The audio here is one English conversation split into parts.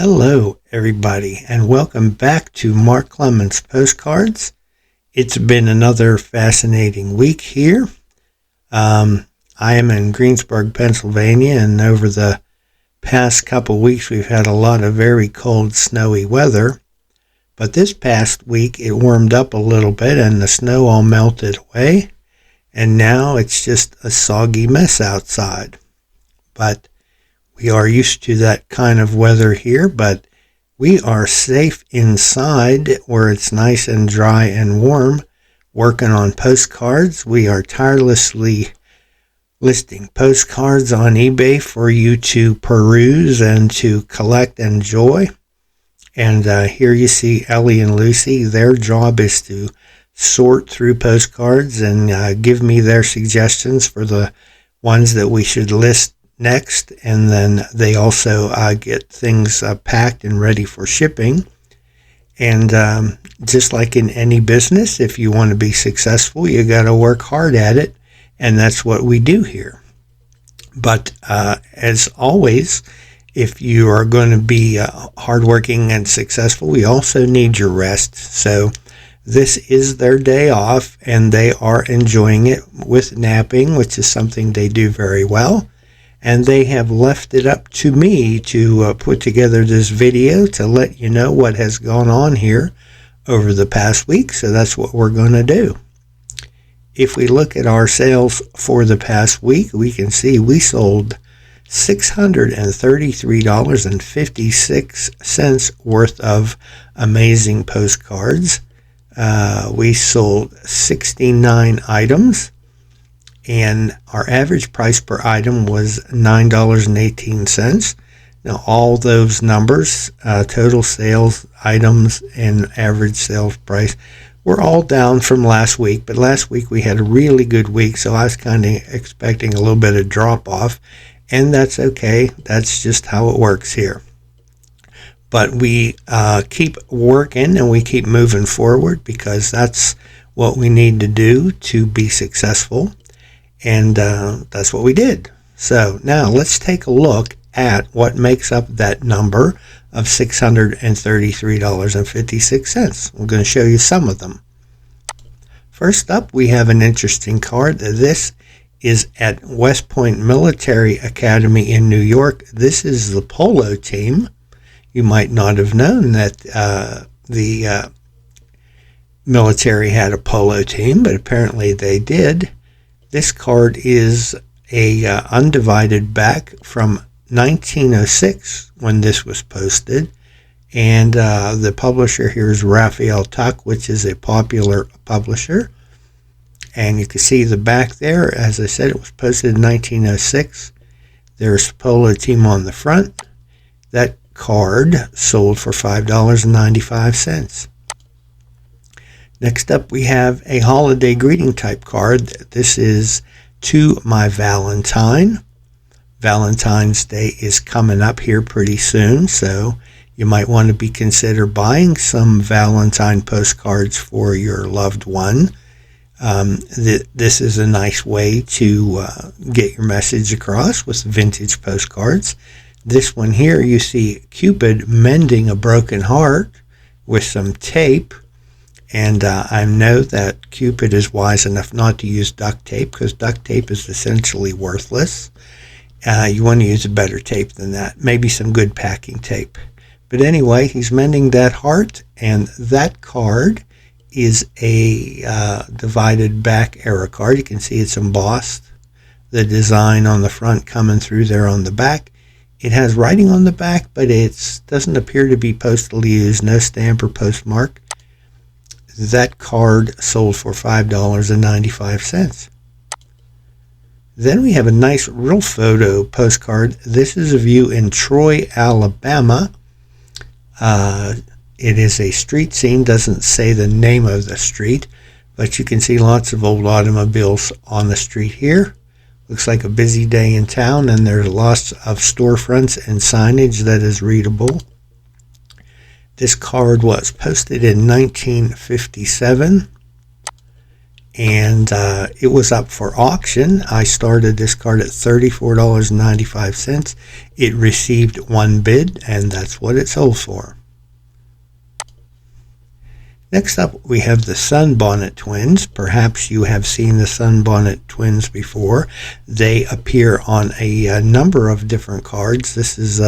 Hello, everybody, and welcome back to Mark Clements Postcards. It's been another fascinating week here. I am in Greensburg, Pennsylvania, and over the past couple weeks we've had a lot of very cold, snowy weather. But this past week it warmed up a little bit and the snow all melted away, and now it's just a soggy mess outside. But we are used to that kind of weather here, but we are safe inside where it's nice and dry and warm, working on postcards. We are tirelessly listing postcards on eBay for you to peruse and to collect and enjoy. And here you see Ellie and Lucy. Their job is to sort through postcards and give me their suggestions for the ones that we should list next, and then they also get things packed and ready for shipping. And just like in any business, if you want to be successful, you got to work hard at it, and that's what we do here. But as always, if you are going to be hardworking and successful, we also need your rest. So this is their day off, and they are enjoying it with napping, which is something they do very well. And they have left it up to me to put together this video to let you know what has gone on here over the past week. So that's what we're going to do. If we look at our sales for the past week, we can see we sold $633.56 worth of amazing postcards. We sold 69 items. And our average price per item was $9.18. Now, all those numbers, total sales, items, and average sales price, were all down from last week. But last week we had a really good week, so I was kind of expecting a little bit of drop-off. And that's okay. That's just how it works here. But we keep working and we keep moving forward, because that's what we need to do to be successful. And that's what we did. So now let's take a look at what makes up that number of $633.56. I'm going to show you some of them. First up, we have an interesting card. This is at West Point Military Academy in New York. This is the polo team. You might not have known that the military had a polo team, but apparently they did. This card is a undivided back from 1906 when this was posted, and the publisher here is Raphael Tuck, which is a popular publisher. And you can see the back there. As I said, it was posted in 1906. There's the polo team on the front. That card sold for $5.95. Next up, we have a holiday greeting type card. This is to my Valentine. Valentine's Day is coming up here pretty soon, so you might want to consider buying some Valentine postcards for your loved one. This is a nice way to get your message across with vintage postcards. This one here, you see Cupid mending a broken heart with some tape. And I know that Cupid is wise enough not to use duct tape, because duct tape is essentially worthless. You want to use a better tape than that, maybe some good packing tape. But anyway, he's mending that heart, and that card is a divided back era card. You can see it's embossed, the design on the front coming through there on the back. It has writing on the back, but it doesn't appear to be postal used, no stamp or postmark. That card sold for $5.95. Then we have a nice real photo postcard. This is a view in Troy, Alabama. It is a street scene. Doesn't say the name of the street, but you can see lots of old automobiles on the street here. Looks like a busy day in town, and there's lots of storefronts and signage that is readable. This card was posted in 1957, and it was up for auction. I started this card at $34.95. It received one bid, and that's what it sold for. Next up, we have the Sunbonnet Twins. Perhaps you have seen the Sunbonnet Twins before. They appear on a number of different cards. This is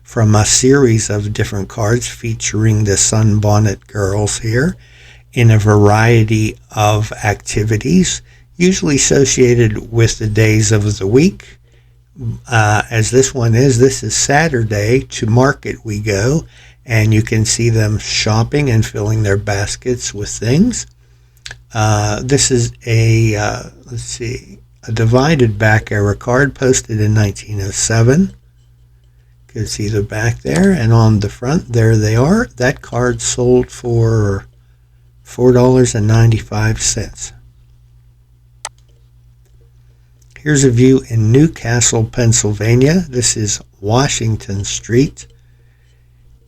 from a series of different cards featuring the Sunbonnet Girls here in a variety of activities, usually associated with the days of the week. As this one is, this is Saturday. To market we go. And you can see them shopping and filling their baskets with things. This is a divided back era card posted in 1907. You can see the back there, and on the front, there they are. That card sold for $4.95. Here's a view in Newcastle, Pennsylvania. This is Washington Street.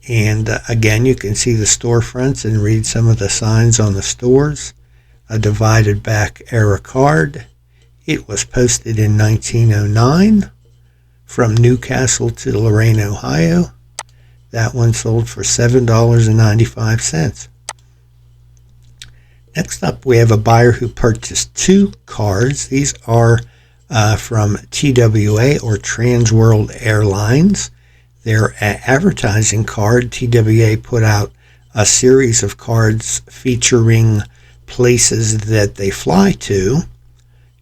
And again, you can see the storefronts and read some of the signs on the stores. A divided back era card. It was posted in 1909 from Newcastle to Lorain, Ohio. That one sold for $7.95. Next up, we have a buyer who purchased two cards. These are from TWA, or Trans World Airlines. Their advertising card. TWA put out a series of cards featuring places that they fly to,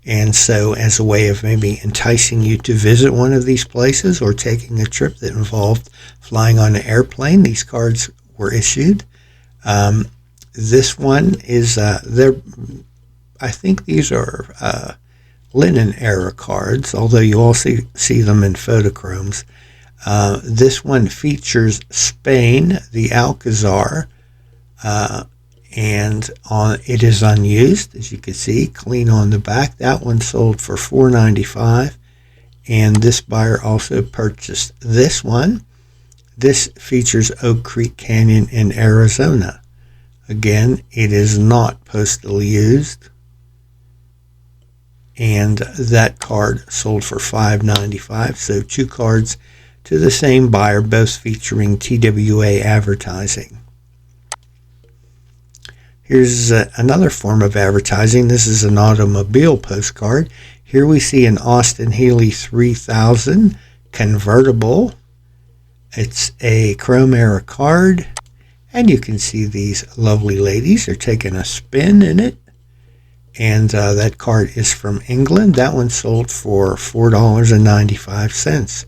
and so as a way of maybe enticing you to visit one of these places or taking a trip that involved flying on an airplane, these cards were issued. This one is I think these are linen era cards, although you also see them in photochromes. This one features Spain, the Alcazar, and it is unused, as you can see, clean on the back. That one sold for $4.95, and this buyer also purchased this one. This features Oak Creek Canyon in Arizona. Again, it is not postally used, and that card sold for $5.95. So two cards to the same buyer, both featuring TWA advertising. Here's another form of advertising. This is an automobile postcard. Here we see an Austin Healey 3000 convertible. It's a chrome era card, and you can see these lovely ladies. They're taking a spin in it, and that card is from England. That one sold for $4.95.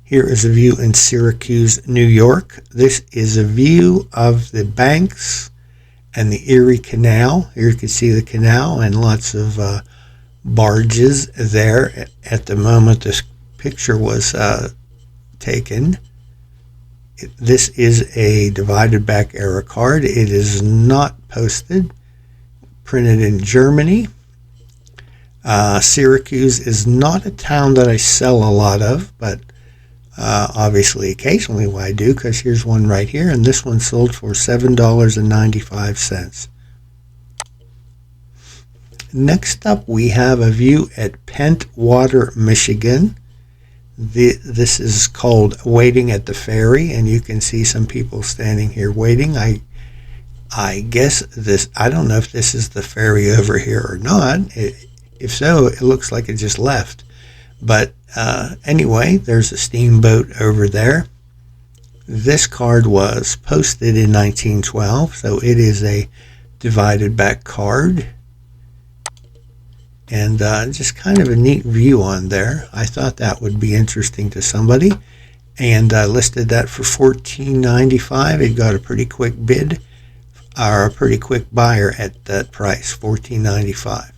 Here is a view in Syracuse, New York. This is a view of the banks and the Erie Canal. Here you can see the canal and lots of barges there at the moment this picture was taken. This is a divided back era card. It is not posted. Printed in Germany. Syracuse is not a town that I sell a lot of, but obviously occasionally I do, because here's one right here, and this one sold for $7.95. Next up, we have a view at Pentwater, Michigan. This is called Waiting at the Ferry, and you can see some people standing here waiting. I guess this, I don't know if this is the ferry over here or not. If so, it looks like it just left. But anyway, there's a steamboat over there. This card was posted in 1912, so it is a divided back card. And just kind of a neat view on there. I thought that would be interesting to somebody, and listed that for $14.95. It got a pretty quick bid, or a pretty quick buyer at that price, $14.95.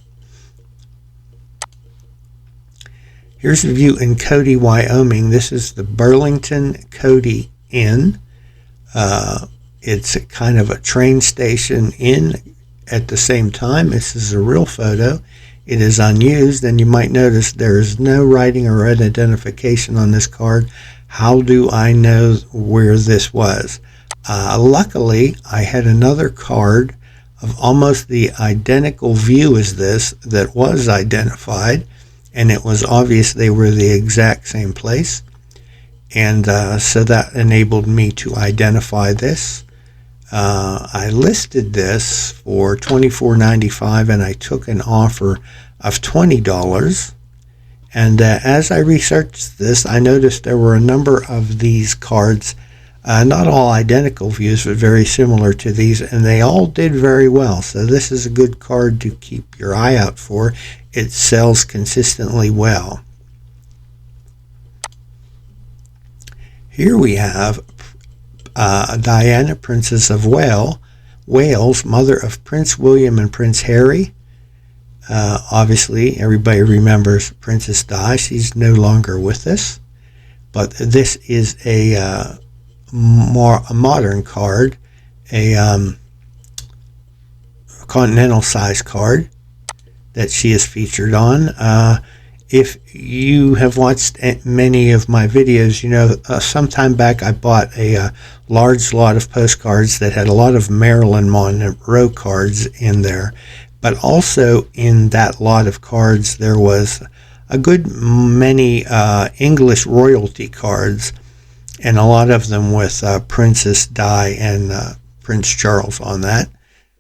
Here's a view in Cody, Wyoming. This is the Burlington Cody Inn. It's a kind of a train station inn at the same time. This is a real photo. It is unused, and you might notice there is no writing or identification on this card. How do I know where this was? Luckily, I had another card of almost the identical view as this that was identified, and it was obvious they were the exact same place. And so that enabled me to identify this. I listed this for $24.95, and I took an offer of $20. And as I researched this, I noticed there were a number of these cards, not all identical views, but very similar to these, and they all did very well. So this is a good card to keep your eye out for. It sells consistently well. Here we have Diana, Princess of Wales, mother of Prince William and Prince Harry. Obviously, everybody remembers Princess Di. She's no longer with us. But this is a modern card, a continental size card that she is featured on. If you have watched many of my videos, you know, some time back I bought a large lot of postcards that had a lot of Marilyn Monroe cards in there. But also in that lot of cards, there was a good many English royalty cards, and a lot of them with Princess Di and Prince Charles on that.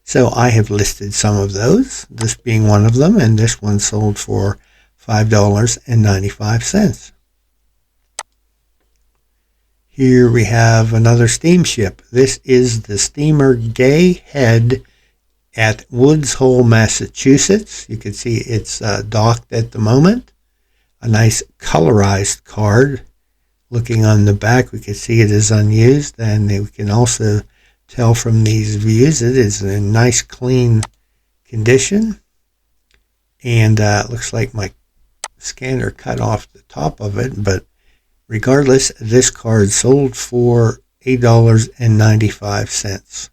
So I have listed some of those, this being one of them, and this one sold for $5.95. Here we have another steamship. This is the steamer Gay Head at Woods Hole, Massachusetts. You can see it's docked at the moment. A nice colorized card. Looking on the back, we can see it is unused, and we can also tell from these views it is in nice, clean condition. And it looks like my scanner cut off the top of it, but regardless, this card sold for $8.95.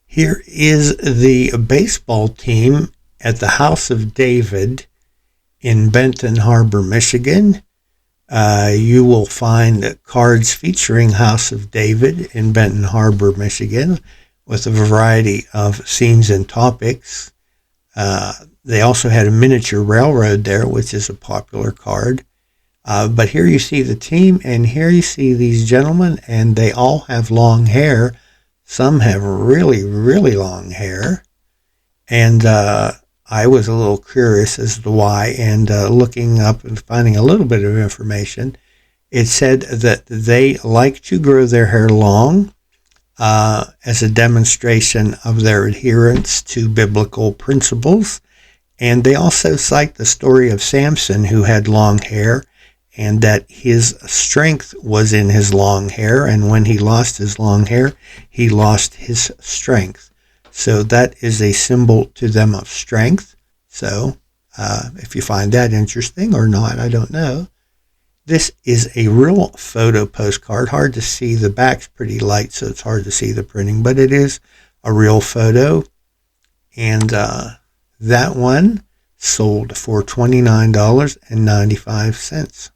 Here is the baseball team at the House of David in Benton Harbor, Michigan. You will find cards featuring House of David in Benton Harbor, Michigan, with a variety of scenes and topics. They also had a miniature railroad there, which is a popular card. But here you see the team, and here you see these gentlemen, and they all have long hair. Some have really, really long hair. And I was a little curious as to why, and looking up and finding a little bit of information, it said that they like to grow their hair long as a demonstration of their adherence to biblical principles. And they also cite the story of Samson, who had long hair, and that his strength was in his long hair, and when he lost his long hair, he lost his strength. So that is a symbol to them of strength. So if you find that interesting or not, I don't know. This is a real photo postcard. Hard to see. The back's pretty light, so it's hard to see the printing, but it is a real photo. And that one sold for $29.95.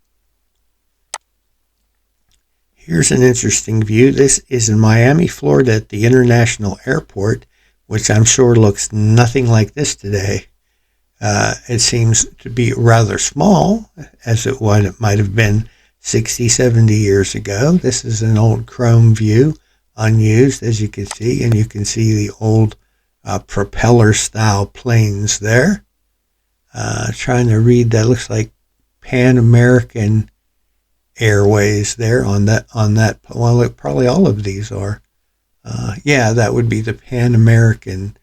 Here's an interesting view. This is in Miami, Florida at the International Airport, which I'm sure looks nothing like this today. It seems to be rather small, as it might have been 60, 70 years ago. This is an old chrome view, unused, as you can see, and you can see the old propeller-style planes there. Trying to read that, looks like Pan American Airways there on that. Well, probably all of these are. Yeah, that would be the Pan American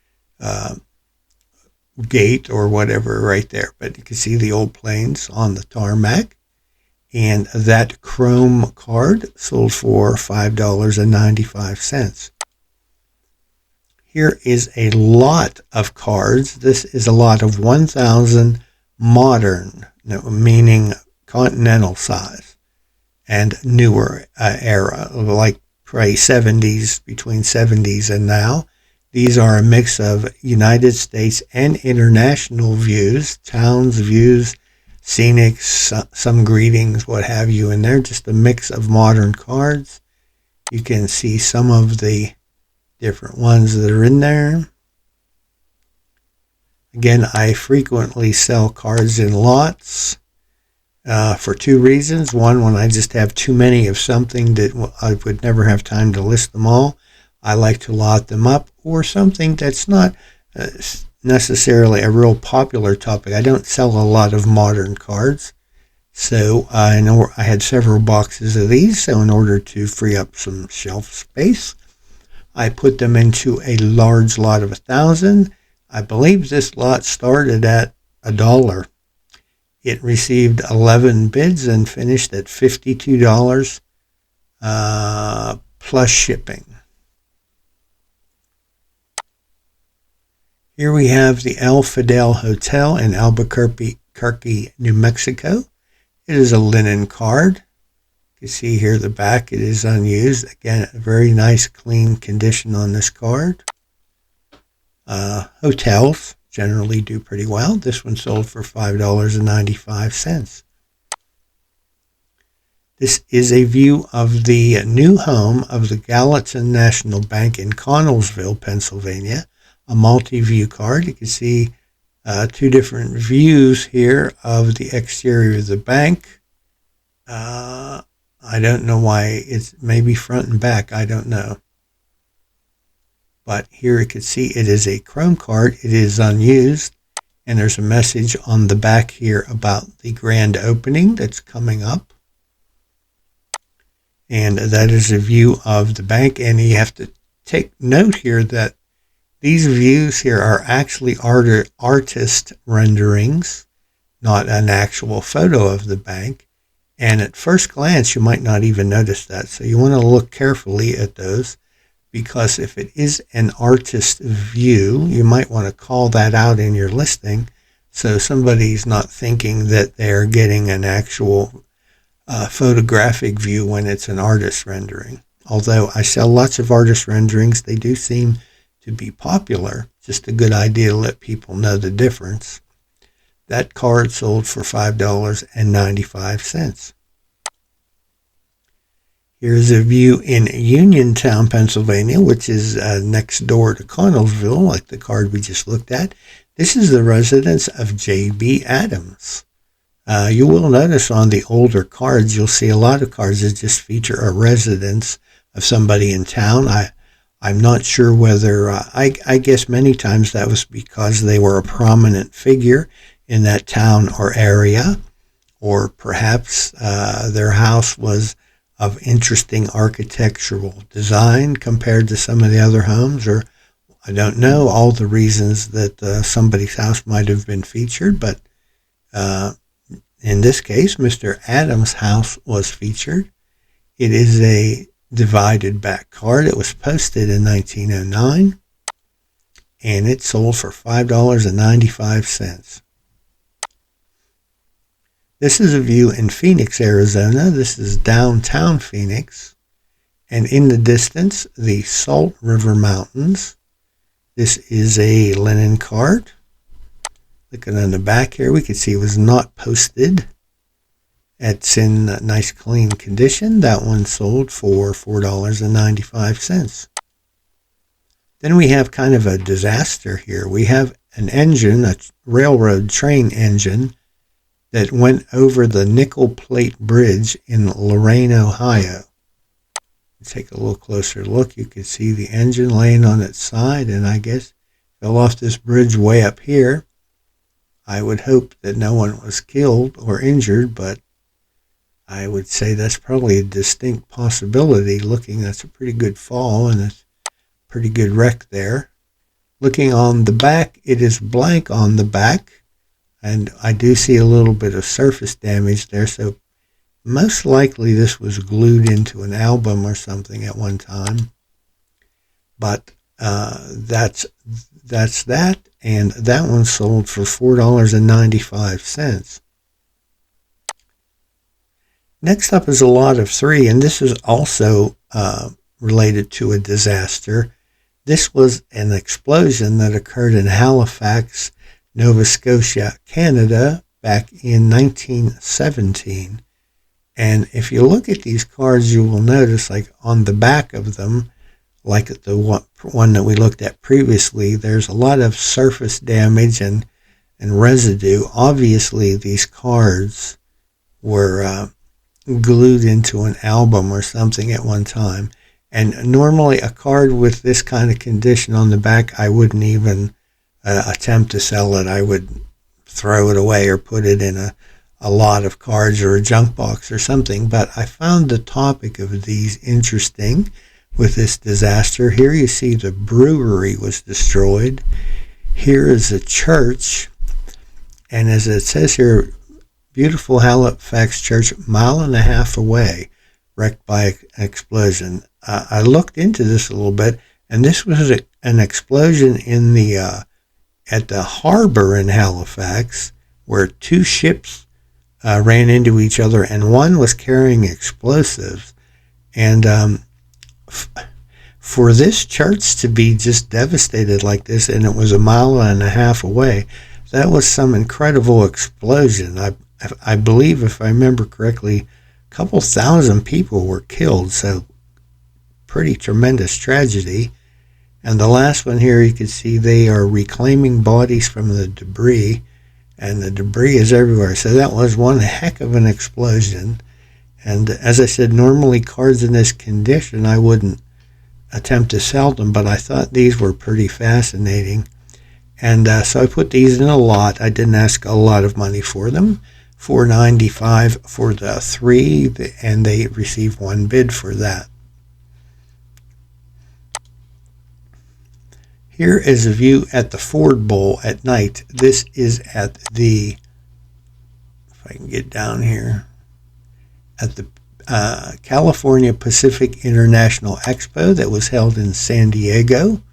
gate or whatever right there. But you can see the old planes on the tarmac. And that chrome card sold for $5.95. Here is a lot of cards. This is a lot of 1,000 modern, meaning continental size, and newer era, like probably 70s, between 70s and now. These are a mix of United States and international views, towns views, scenics, some greetings, what have you in there. Just a mix of modern cards. You can see some of the different ones that are in there. Again, I frequently sell cards in lots for two reasons. One, when I just have too many of something that I would never have time to list them all, I like to lot them up, or something that's not necessarily a real popular topic. I don't sell a lot of modern cards, so I had several boxes of these, so in order to free up some shelf space, I put them into a large lot of 1,000. I believe this lot started at $1. It received 11 bids and finished at $52 plus shipping. Here we have the El Fidel Hotel in Albuquerque, New Mexico. It is a linen card. You can see here the back, it is unused. Again, a very nice clean condition on this card. Hotels generally do pretty well. This one sold for $5.95. This is a view of the new home of the Gallatin National Bank in Connellsville, Pennsylvania. A multi-view card. You can see two different views here of the exterior of the bank. I don't know why. It's maybe front and back. I don't know. But here you can see it is a chrome card. It is unused. And there's a message on the back here about the grand opening that's coming up. And that is a view of the bank. And you have to take note here that these views here are actually artist renderings, not an actual photo of the bank. And at first glance, you might not even notice that. So you want to look carefully at those, because if it is an artist view, you might want to call that out in your listing so somebody's not thinking that they're getting an actual photographic view when it's an artist rendering. Although I sell lots of artist renderings, they do seem to be popular. Just a good idea to let people know the difference. That card sold for $5.95. Here's a view in Uniontown, Pennsylvania, which is next door to Connellsville, like the card we just looked at. This is the residence of J.B. Adams. You will notice on the older cards, you'll see a lot of cards that just feature a residence of somebody in town. I'm not sure whether, I guess many times that was because they were a prominent figure in that town or area, or perhaps their house was of interesting architectural design compared to some of the other homes, or I don't know all the reasons that somebody's house might have been featured, but in this case, Mr. Adams' house was featured. It is a divided back card. It was posted in 1909, and it sold for $5.95. This is a view in Phoenix, Arizona. This is downtown Phoenix, and in the distance, the Salt River Mountains. This is a linen card. Looking on the back here, we can see it was not posted. It's in nice clean condition. That one sold for $4.95. Then we have kind of a disaster here. We have an engine, a railroad train engine, that went over the Nickel Plate Bridge in Lorain, Ohio. Take a little closer look. You can see the engine laying on its side, and I guess fell off this bridge way up here. I would hope that no one was killed or injured, but I would say that's probably a distinct possibility. That's a pretty good fall and a pretty good wreck there. Looking on the back, it is blank on the back, and I do see a little bit of surface damage there, so most likely this was glued into an album or something at one time. But that's that, and that one sold for $4.95. Next up is a lot of three, and this is also related to a disaster. This was an explosion that occurred in Halifax, Nova Scotia, Canada, back in 1917. And if you look at these cards, you will notice, like on the back of them, like the one that we looked at previously, there's a lot of surface damage and residue. Obviously, these cards were glued into an album or something at one time. And normally a card with this kind of condition on the back, I wouldn't even attempt to sell it. I would throw it away or put it in a lot of cards or a junk box or something. But I found the topic of these interesting with this disaster. Here you see the brewery was destroyed. Here is a church. And as it says here, beautiful Halifax church, 1.5 miles away, wrecked by an explosion. I looked into this a little bit, and this was an explosion in the at the harbor in Halifax, where 2 ships ran into each other, and one was carrying explosives. And for this church to be just devastated like this, and it was 1.5 miles away, that was some incredible explosion. I believe, if I remember correctly, a couple thousand people were killed, so pretty tremendous tragedy. And the last one here, you can see they are reclaiming bodies from the debris, and the debris is everywhere. So that was one heck of an explosion. And as I said, normally cards in this condition, I wouldn't attempt to sell them, but I thought these were pretty fascinating. And so I put these in a lot. I didn't ask a lot of money for them. $4.95 for the 3, and they received 1 bid for that. Here is a view at the Ford Bowl at night. This is at the, if I can get down here, at the California Pacific International Expo that was held in San Diego.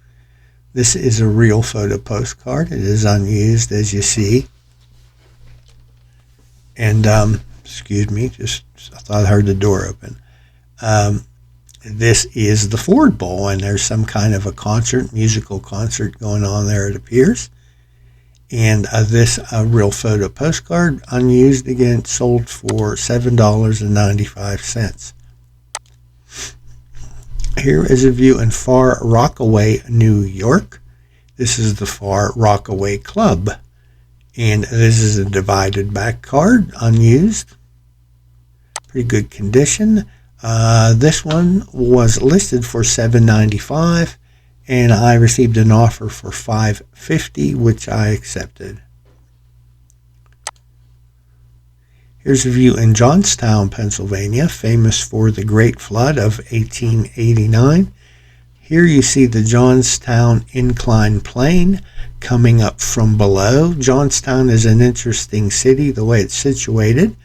This is a real photo postcard. It is unused, as you see. And, excuse me, I thought I heard the door open. This is the Ford Bowl, and there's some kind of a concert, musical concert going on there, it appears. And this real photo postcard, unused again, sold for $7.95. Here is a view in Far Rockaway, New York. This is the Far Rockaway Club. And this is a divided back card, unused. Pretty good condition. This one was listed for $7.95, and I received an offer for $5.50, which I accepted. Here's a view in Johnstown, Pennsylvania, famous for the Great Flood of 1889. Here you see the Johnstown inclined plane coming up from below. Johnstown is an interesting city, the way it's situated.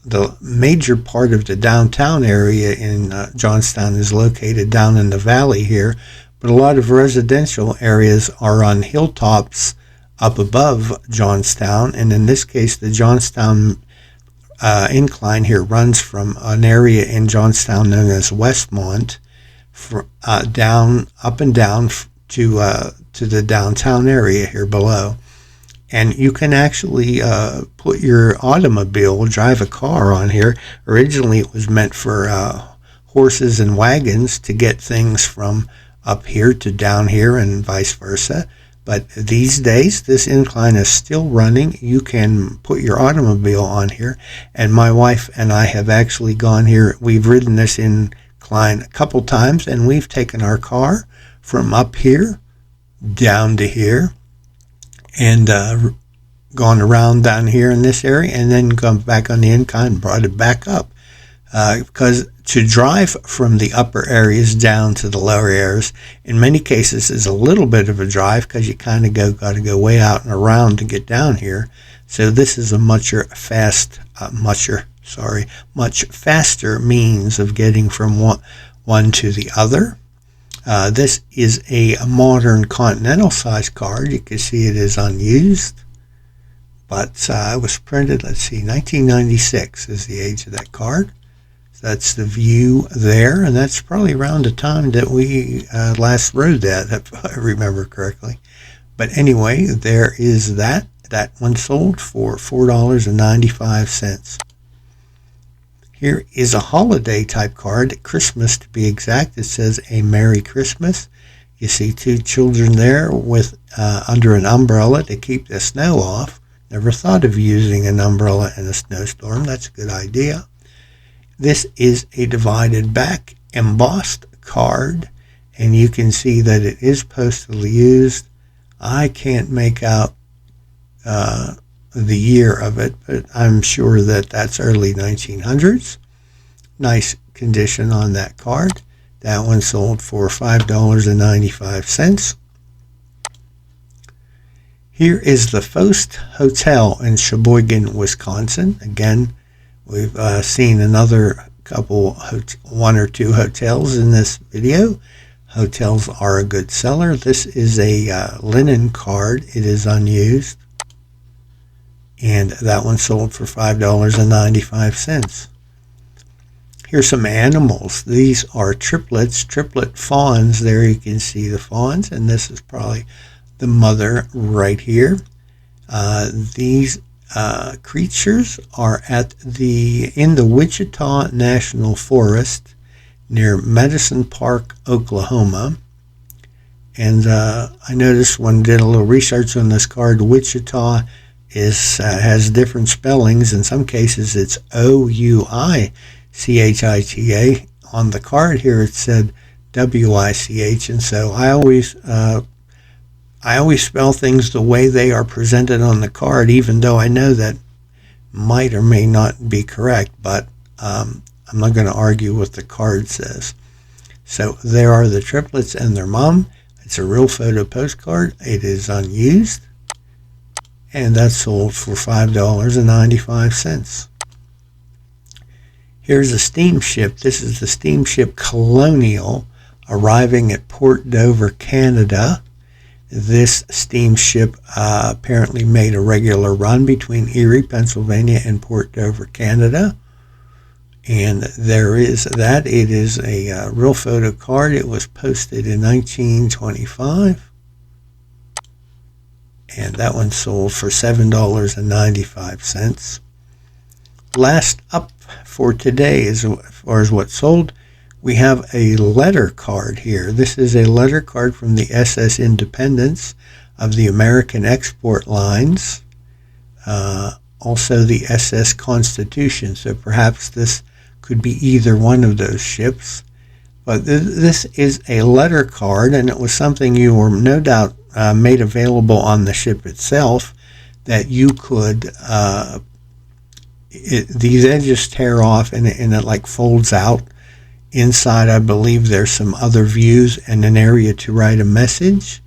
The major part of the downtown area in Johnstown is located down in the valley here, but a lot of residential areas are on hilltops up above Johnstown, and in this case the Johnstown incline here runs from an area in Johnstown known as Westmont down, up and down to the downtown area here below. And you can actually put your automobile, drive a car on here. Originally it was meant for horses and wagons to get things from up here to down here and vice versa. But these days, this incline is still running. You can put your automobile on here. And my wife and I have actually gone here. We've ridden this incline a couple times, and we've taken our car from up here down to here, and gone around down here in this area, and then come back on the incline and brought it back up. Because to drive from the upper areas down to the lower areas, in many cases, is a little bit of a drive because you kind of got to go way out and around to get down here. So this is a much faster means of getting from one to the other. This is a modern continental size card. You can see it is unused, but it was printed, 1996 is the age of that card. So that's the view there, and that's probably around the time that we last rode that, if I remember correctly. But anyway, there is that. That one sold for $4.95. Here is a holiday type card, Christmas to be exact. It says a Merry Christmas. You see two children there with under an umbrella to keep the snow off. Never thought of using an umbrella in a snowstorm. That's a good idea. This is a divided back embossed card, and you can see that it is postally used. I can't make out the year of it, but I'm sure that that's early 1900s. Nice condition on that card. That one sold for $5.95. Here is the Faust Hotel in Sheboygan, Wisconsin. Again, we've seen another couple, one or two hotels in this video. Hotels are a good seller. This is a linen card. It is unused. And that one sold for $5.95. Here's some animals. These are triplets, triplet fawns. There you can see the fawns, and this is probably the mother right here. These creatures are in the Wichita National Forest near Medicine Park, Oklahoma. And I noticed when I did a little research on this card, Wichita has different spellings. In some cases, it's O-U-I-C-H-I-T-A. On the card here, it said W-I-C-H, and so I always spell things the way they are presented on the card, even though I know that might or may not be correct, but I'm not going to argue what the card says. So there are the triplets and their mom. It's a real photo postcard. It is unused, and that's sold for $5.95. Here's a steamship. This is the steamship Colonial arriving at Port Dover, Canada. This steamship apparently made a regular run between Erie, Pennsylvania and Port Dover, Canada. And there is that. It is a real photo card. It was posted in 1925. And that one sold for $7.95. Last up for today, as far as what's sold, we have a letter card here. This is a letter card from the SS Independence of the American Export Lines. Also the SS Constitution. So perhaps this could be either one of those ships. But this is a letter card, and it was something you were no doubt made available on the ship itself, that you could these edges tear off and it like folds out. Inside, I believe there's some other views and an area to write a message.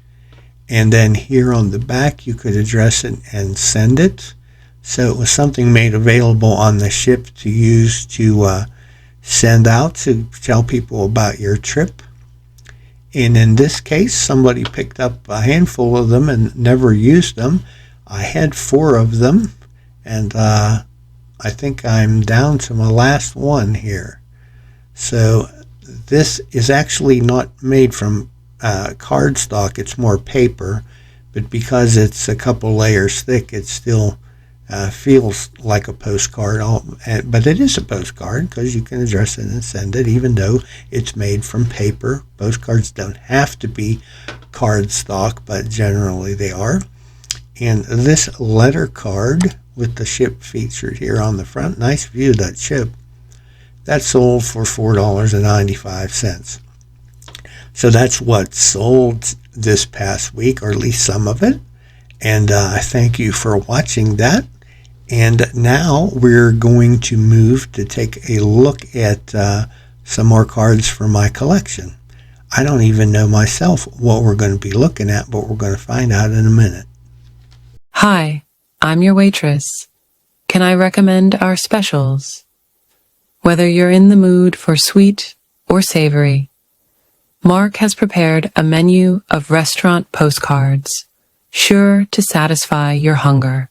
And then here on the back, you could address it and send it. So it was something made available on the ship to use to send out to tell people about your trip. And in this case, somebody picked up a handful of them and never used them. I had 4 of them, and I think I'm down to my last one here. So this is actually not made from cardstock. It's more paper, but because it's a couple layers thick, it still feels like a postcard. But it is a postcard because you can address it and send it, even though it's made from paper. Postcards don't have to be cardstock, but generally they are. And this letter card with the ship featured here on the front, nice view of that ship, that sold for $4.95. So that's what sold this past week, or at least some of it. And I thank you for watching that. And now we're going to move to take a look at some more cards from my collection. I don't even know myself what we're going to be looking at, but we're going to find out in a minute. Hi, I'm your waitress. Can I recommend our specials? Whether you're in the mood for sweet or savory, Mark has prepared a menu of restaurant postcards, sure to satisfy your hunger.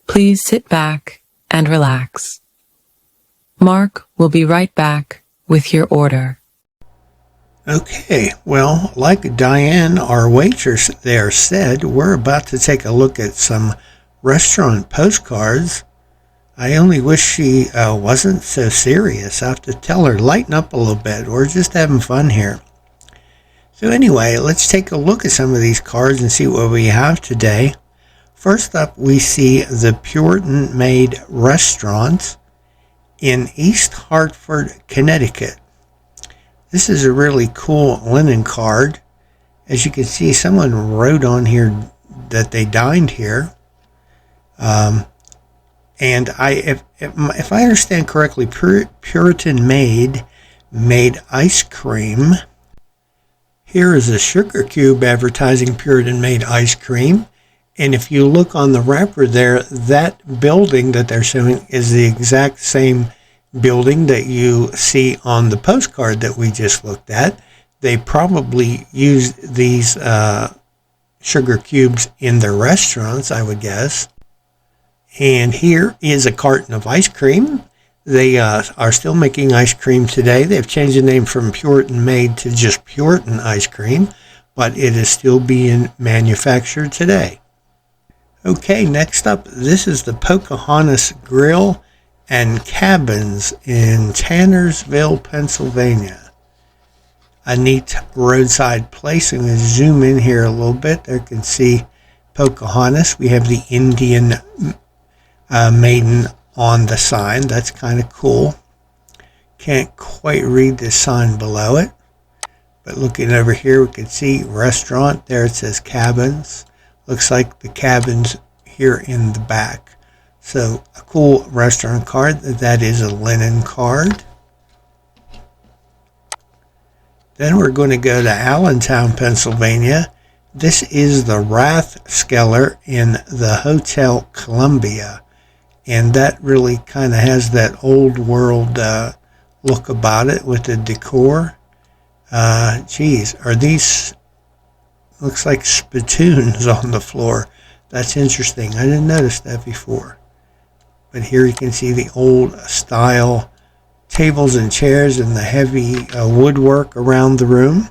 Please sit back and relax. Mark will be right back with your order. Okay, well, like Diane, our waitress there, said, we're about to take a look at some restaurant postcards. I only wish she wasn't so serious. I have to tell her, lighten up a little bit. We're just having fun here. So anyway, let's take a look at some of these cards and see what we have today. First up, we see the Puritan Maid Restaurant in East Hartford, Connecticut. This is a really cool linen card. As you can see, someone wrote on here that they dined here. And if I understand correctly, Puritan Maid made ice cream. Here is a sugar cube advertising Puritan Maid ice cream. And if you look on the wrapper there, that building that they're showing is the exact same building that you see on the postcard that we just looked at. They probably used these sugar cubes in their restaurants, I would guess. And here is a carton of ice cream. They are still making ice cream today. They've changed the name from Puritan Maid to just Puritan ice cream, but it is still being manufactured today. Okay, next up, this is the Pocahontas Grill and Cabins in Tannersville, Pennsylvania. A neat roadside place. I'm going to zoom in here a little bit. There you can see Pocahontas. We have the Indian maiden on the sign. That's kind of cool. Can't quite read the sign below it. But looking over here, we can see restaurant. There it says cabins. Looks like the cabins here in the back. So a cool restaurant card. That is a linen card. Then we're going to go to Allentown, Pennsylvania. This is the Rathskeller in the Hotel Columbia. And that really kind of has that old world look about it with the decor. Geez, are these, looks like spittoons on the floor. That's interesting. I didn't notice that before. But here you can see the old style tables and chairs and the heavy woodwork around the room.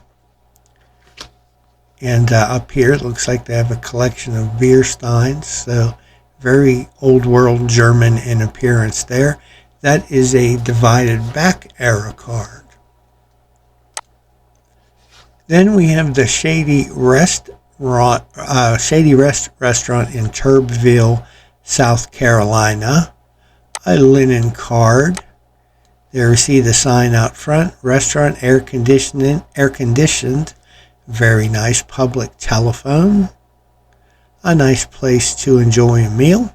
And up here it looks like they have a collection of beer steins. So very old world German in appearance there. That is a divided back era card. Then we have the Shady Rest Restaurant in Turbeville, South Carolina. A linen card. There you see the sign out front. Restaurant, air conditioned. Very nice. Public telephone. A nice place to enjoy a meal.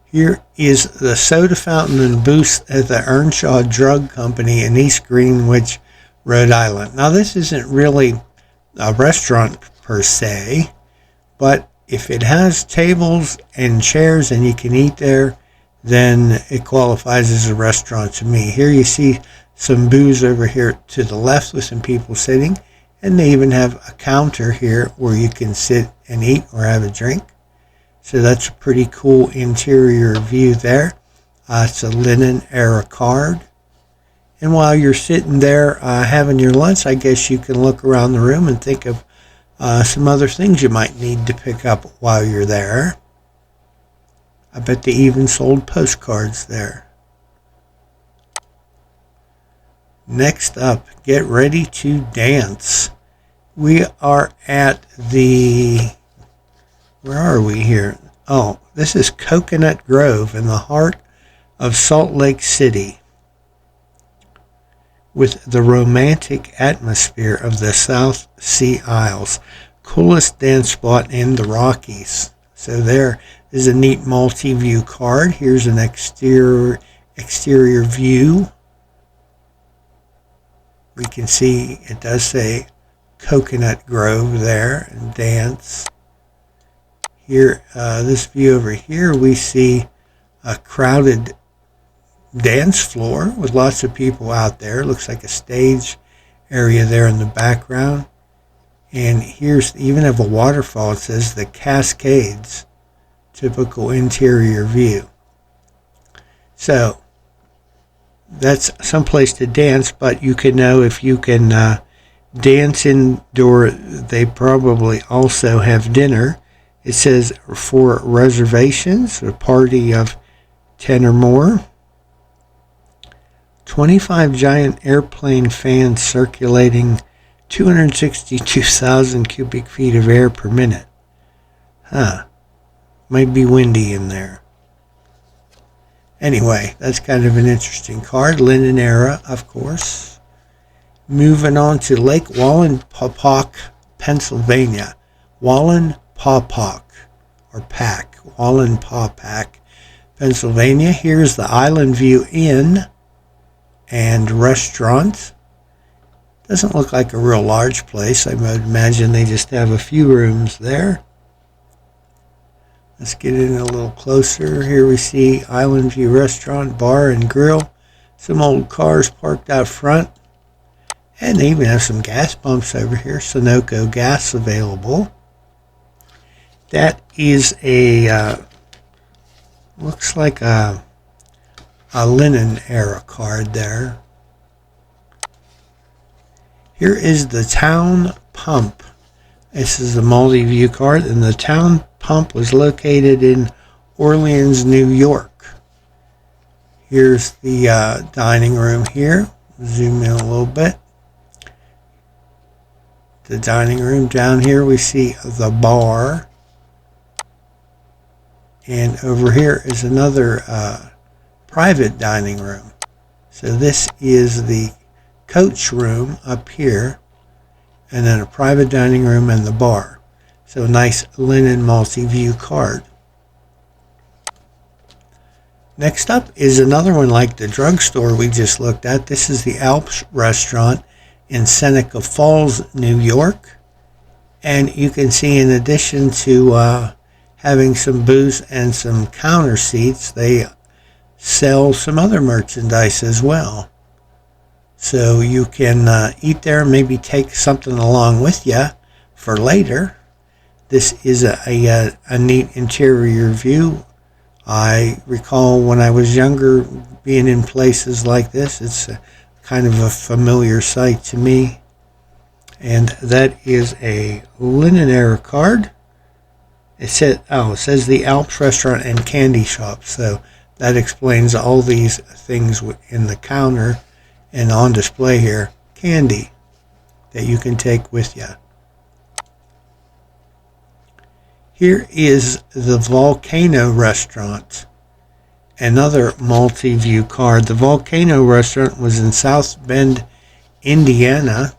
Here is the soda fountain and booth at the Earnshaw Drug Company in East Greenwich, Rhode Island. Now this isn't really a restaurant per se, but if it has tables and chairs and you can eat there, then it qualifies as a restaurant to me. Here you see some booze over here to the left with some people sitting, and they even have a counter here where you can sit and eat or have a drink. So that's a pretty cool interior view there. It's a linen era card. And while you're sitting there having your lunch, I guess you can look around the room and think of some other things you might need to pick up while you're there. I bet they even sold postcards there. Next up, get ready to dance. We are at the, where are we here? Oh, this is Coconut Grove in the heart of Salt Lake City, with the romantic atmosphere of the South Sea Isles. Coolest dance spot in the Rockies. So there is a neat multi-view card. Here's an exterior view. We can see it does say Coconut Grove there and dance. Here, this view over here, we see a crowded dance floor with lots of people out there. Looks like a stage area there in the background. And here's even have a waterfall. It says the Cascades. Typical interior view. So that's someplace to dance, but you can know if you can dance indoor. They probably also have dinner, It says for reservations, a party of 10 or more. 25 giant airplane fans circulating 262,000 cubic feet of air per minute. Might be windy in there. Anyway, that's kind of an interesting card. Linen era, of course. Moving on to Lake Wallenpaupack, Pennsylvania. Wallenpaupack, or Pack. Wallenpaupack, Pennsylvania. Here's the Island View Inn and restaurant. Doesn't look like a real large place. I would imagine they just have a few rooms there. Let's get in a little closer. Here we see Island View Restaurant, Bar and Grill. Some old cars parked out front. And they even have some gas pumps over here. Sunoco gas available. That is looks like a linen era card there. Here is the Town Pump. This is a multi-view card, and the Town Pump was located in Orleans, New York. Here's the dining room here. Zoom in a little bit. The dining room. Down here we see the bar. And over here is another private dining room. So this is the coach room up here, and then a private dining room and the bar. So a nice linen multi-view card. Next up is another one like the drugstore we just looked at. This is the Alps restaurant in Seneca Falls, New York. And you can see, in addition to having some booze and some counter seats, they sell some other merchandise as well. So you can eat there, maybe take something along with you for later. This is a neat interior view. I recall when I was younger being in places like this. It's kind of a familiar sight to me. And that is a linen era card. It says the Alps Restaurant and Candy Shop. So that explains all these things in the counter and on display here. Candy that you can take with you. Here is the Volcano Restaurant. Another multi-view card. The Volcano Restaurant was in South Bend, Indiana.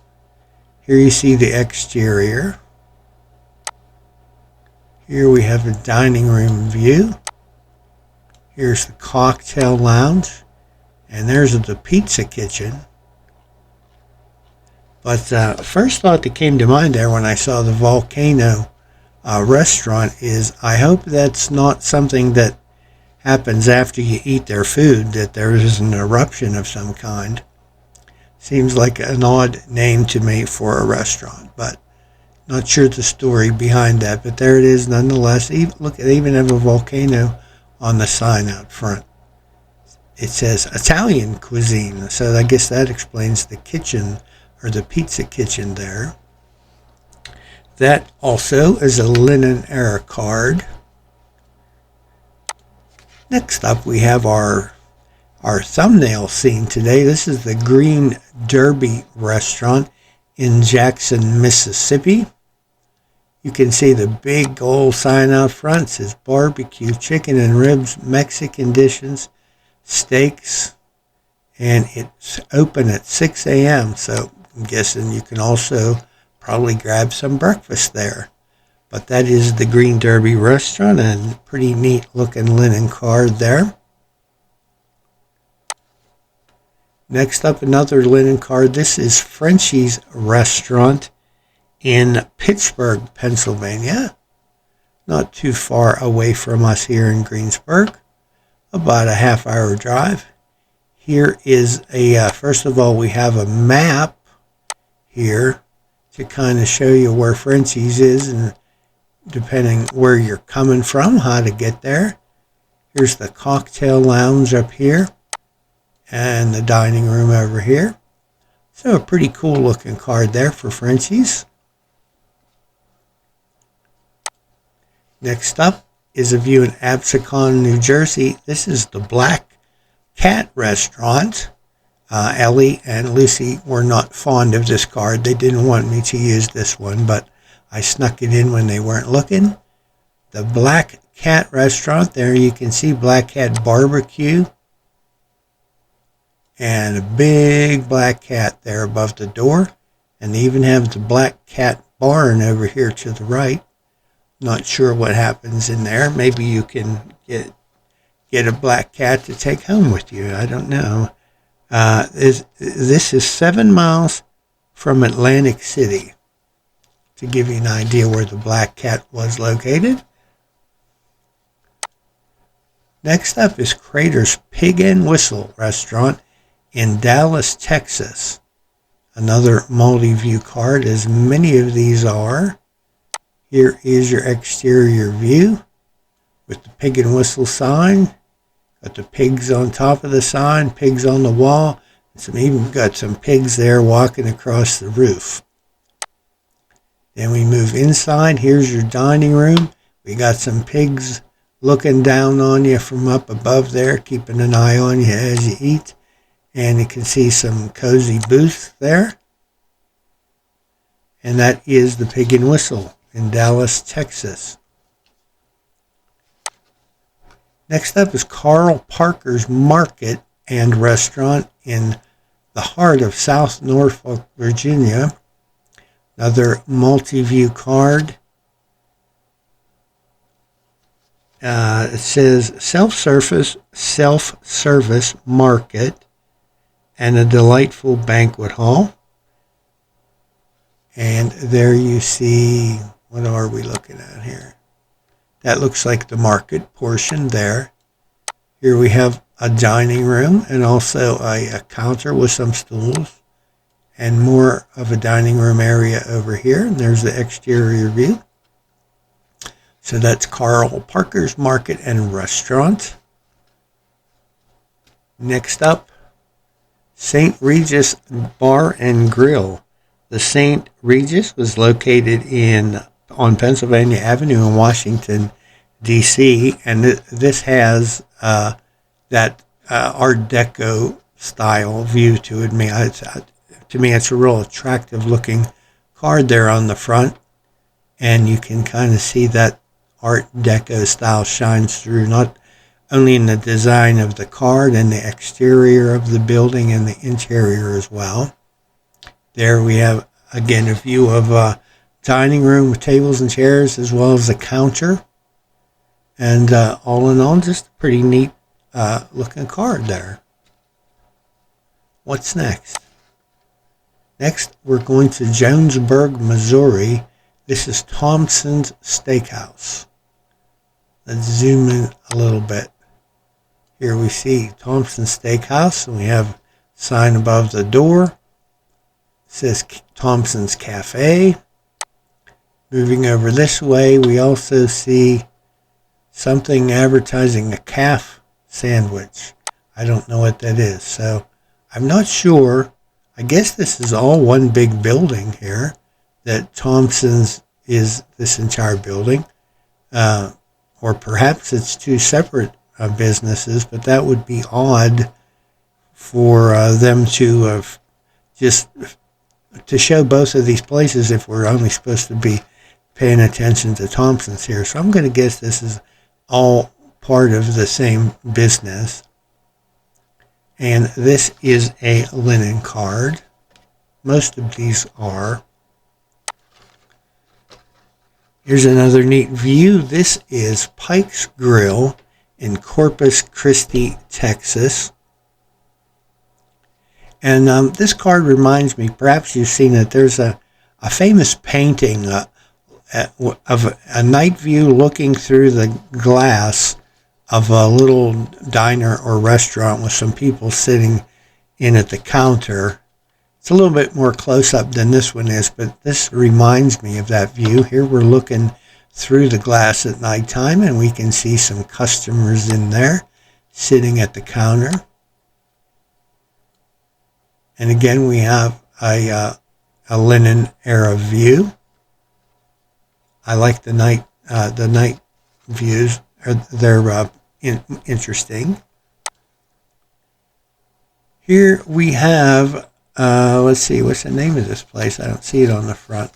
Here you see the exterior. Here we have a dining room view. Here's the cocktail lounge. And there's the pizza kitchen. But first thought that came to mind there when I saw the Volcano restaurant is, I hope that's not something that happens after you eat their food, that there is an eruption of some kind. Seems like an odd name to me for a restaurant, but not sure the story behind that. But there it is nonetheless. Look, they even have a volcano on the sign out front. It says Italian cuisine, so I guess that explains the kitchen, or the pizza kitchen there. That also is a linen era card. Next up we have our thumbnail scene today. This is the Green Derby restaurant in Jackson, Mississippi. You can see the big gold sign out front. It says barbecue, chicken and ribs, Mexican dishes, steaks, and it's open at 6 a.m. So I'm guessing you can also probably grab some breakfast there. But that is the Green Derby restaurant, and pretty neat looking linen card there. Next up, another linen card. This is Frenchie's Restaurant in Pittsburgh, Pennsylvania. Not too far away from us here in Greensburg. About a half-hour drive. Here is first of all, we have a map here to kind of show you where Frenchie's is, and depending where you're coming from, how to get there. Here's the cocktail lounge up here, and the dining room over here. So a pretty cool looking card there for Frenchie's. Next up is a view in Absecon, New Jersey. This is the Black Cat restaurant. Ellie and Lucy were not fond of this card. They didn't want me to use this one, but I snuck it in when they weren't looking. The Black Cat restaurant, there you can see Black Cat Barbecue. And a big black cat there above the door. And they even have the Black Cat Barn over here to the right. Not sure what happens in there. Maybe you can get a black cat to take home with you. I don't know. This is 7 miles from Atlantic City, to give you an idea where the Black Cat was located. Next up is Crater's Pig and Whistle restaurant in Dallas, Texas. Another multi-view card, as many of these are. Here is your exterior view with the Pig and Whistle sign. Got the pigs on top of the sign, pigs on the wall. And even got some pigs there walking across the roof. Then we move inside. Here's your dining room. We got some pigs looking down on you from up above there, keeping an eye on you as you eat. And you can see some cozy booths there. And that is the Pig and Whistle in Dallas, Texas. Next up is Carl Parker's Market and Restaurant in the heart of South Norfolk, Virginia. Another multi-view card. It says self-service market and a delightful banquet hall. And there you see, what are we looking at here? That looks like the market portion there. Here we have a dining room and also a counter with some stools and more of a dining room area over here. And there's the exterior view. So that's Carl Parker's Market and Restaurant. Next up, St. Regis Bar and Grill. The St. Regis was located on Pennsylvania Avenue in Washington, D.C., and this has that Art Deco style view to it. To me, it's a real attractive looking card there on the front, and you can kind of see that Art Deco style shines through, not only in the design of the card and the exterior of the building and the interior as well. There we have, again, a view of a dining room with tables and chairs as well as a counter. And all in all, just a pretty neat looking card there. What's next? Next, we're going to Jonesburg, Missouri. This is Thompson's Steakhouse. Let's zoom in a little bit. Here we see Thompson's Steakhouse, and we have a sign above the door. It says Thompson's Cafe. Moving over this way, we also see something advertising a calf sandwich. I don't know what that is, so I'm not sure. I guess this is all one big building here, that Thompson's is this entire building. Or perhaps it's two separate businesses, but that would be odd for them to just to show both of these places if we're only supposed to be paying attention to Thompson's here. So I'm going to guess this is all part of the same business. And this is a linen card. Most of these are. Here's another neat view. This is Pike's Grill in Corpus Christi, Texas. And this card reminds me, perhaps you've seen it, there's a famous painting of a night view looking through the glass of a little diner or restaurant with some people sitting in at the counter. It's a little bit more close-up than this one is, but this reminds me of that view. Here we're looking through the glass at nighttime, and we can see some customers in there sitting at the counter. And again, we have a linen era view. I like the night views, or they're interesting. Here we have, let's see, what's the name of this place? I don't see it on the front.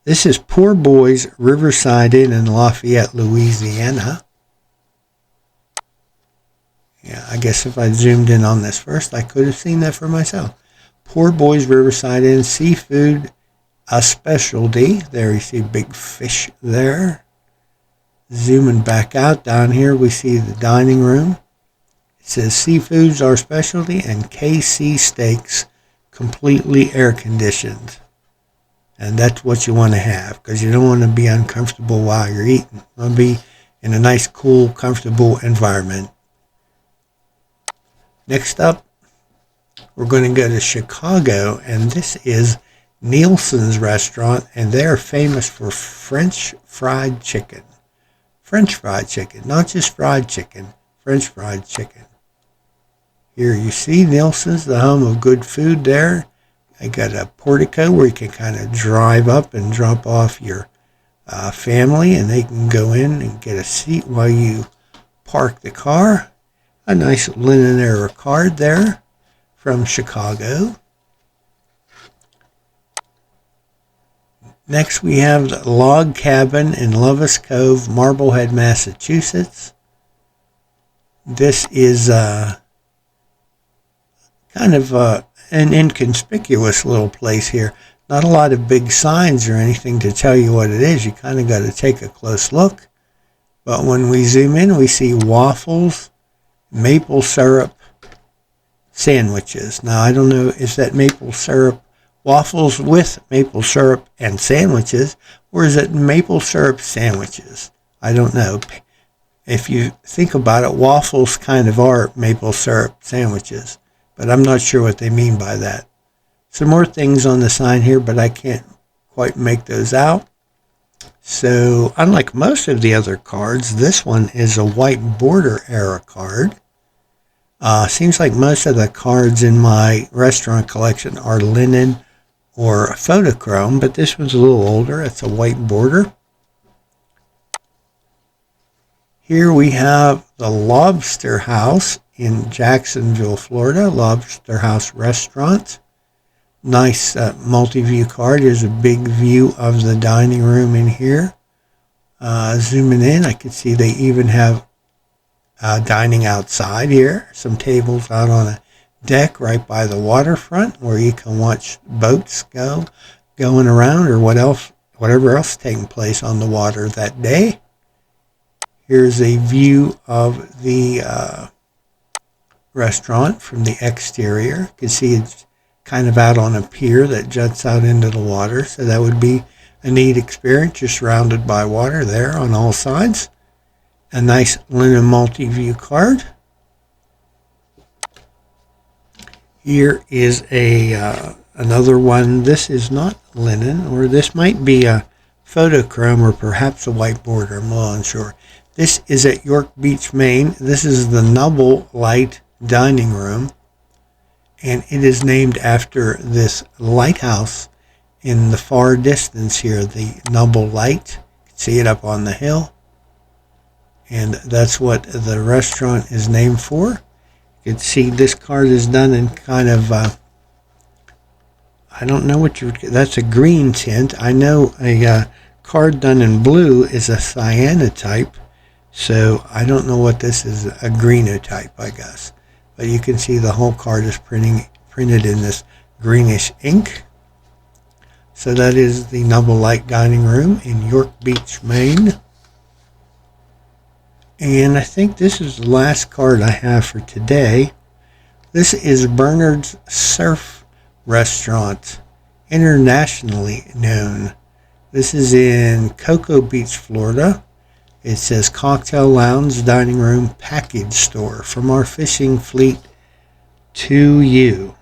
This is Poor Boys Riverside Inn in Lafayette, Louisiana. Yeah, I guess if I zoomed in on this first, I could have seen that for myself. Poor Boys Riverside Inn, seafood, a specialty. There you see big fish there. Zooming back out, down here we see the dining room. It says seafoods are specialty and KC steaks, completely air conditioned. And that's what you want to have, because you don't want to be uncomfortable while you're eating. You want to be in a nice, cool, comfortable environment. Next up, we're going to go to Chicago, and this is Nielsen's restaurant, and they're famous for French fried chicken. French fried chicken, not just fried chicken, French fried chicken. Here you see Nielsen's, the home of good food there. I got a portico where you can kind of drive up and drop off your family, and they can go in and get a seat while you park the car. A nice linen era card there from Chicago. Next we have the Log Cabin in Lovis Cove, Marblehead, Massachusetts. This is kind of an inconspicuous little place here. Not a lot of big signs or anything to tell you what it is. You kind of got to take a close look. But when we zoom in, we see waffles, maple syrup sandwiches. Now, I don't know, is that maple syrup waffles with maple syrup and sandwiches, or is it maple syrup sandwiches? I don't know. If you think about it, waffles kind of are maple syrup sandwiches, but I'm not sure what they mean by that. Some more things on the sign here, but I can't quite make those out. So, unlike most of the other cards, this one is a white border era card. Seems like most of the cards in my restaurant collection are linen or photochrome, but this one's a little older. It's a white border. Here we have the Lobster House in Jacksonville, Florida. Lobster House Restaurant. Nice multi-view card. There's a big view of the dining room in here. Zooming in, I can see they even have dining outside here. Some tables out on a deck right by the waterfront where you can watch boats going around, or whatever else taking place on the water that day. Here's a view of the restaurant from the exterior. You can see it's kind of out on a pier that juts out into the water, so that would be a neat experience. You're surrounded by water there on all sides. A nice linen multi-view card. Here is another one. This is not linen, or this might be a photochrome or perhaps a white border. I'm a little unsure. This is at York Beach, Maine. This is the Noble Light Dining Room, and it is named after this lighthouse in the far distance here, the Noble Light. You can see it up on the hill, and that's what the restaurant is named for. You can see this card is done in kind of, I don't know what that's a green tint. I know a card done in blue is a cyanotype, so I don't know what this is, a greenotype, I guess. But you can see the whole card is printed in this greenish ink. So that is the Noble Light Dining Room in York Beach, Maine. And I think this is the last card I have for today. This is Bernard's Surf Restaurant, internationally known. This is in Cocoa Beach, Florida. It says Cocktail Lounge, Dining Room, Package Store. From our fishing fleet to you.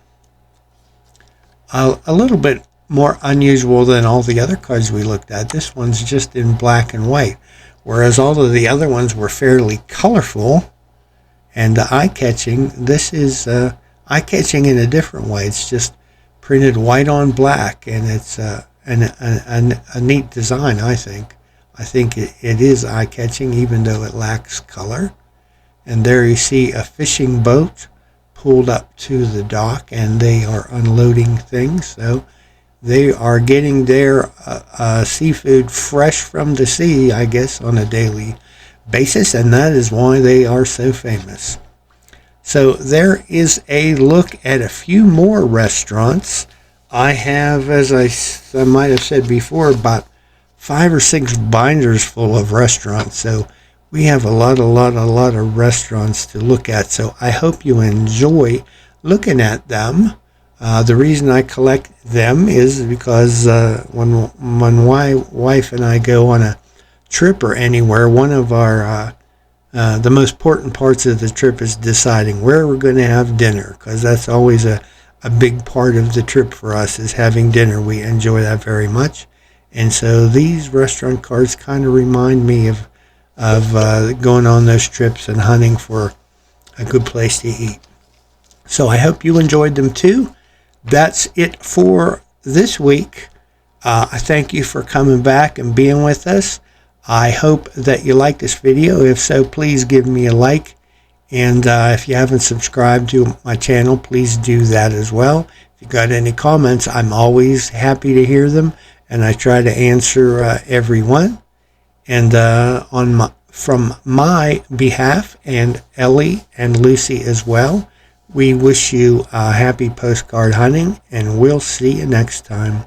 A little bit more unusual than all the other cards we looked at. This one's just in black and white, whereas all of the other ones were fairly colorful and eye-catching. This is eye-catching in a different way. It's just printed white on black, and it's a neat design, I think. I think it is eye-catching, even though it lacks color. And there you see a fishing boat pulled up to the dock, and they are unloading things. So they are getting their seafood fresh from the sea, I guess, on a daily basis, and that is why they are so famous. So there is a look at a few more restaurants. I have, as I might have said before, about 5 or 6 binders full of restaurants. So we have a lot of restaurants to look at. So I hope you enjoy looking at them. The reason I collect them is because when my wife and I go on a trip or anywhere, one of our the most important parts of the trip is deciding where we're going to have dinner, because that's always a big part of the trip for us, is having dinner. We enjoy that very much. And so these restaurant cards kind of remind me of going on those trips and hunting for a good place to eat. So I hope you enjoyed them too. That's it for this week. I thank you for coming back and being with us. I hope that you like this video. If so, please give me a like. And if you haven't subscribed to my channel, please do that as well. If you got any comments, I'm always happy to hear them, and I try to answer every one. And from my behalf, and Ellie and Lucy as well, we wish you happy postcard hunting, and we'll see you next time.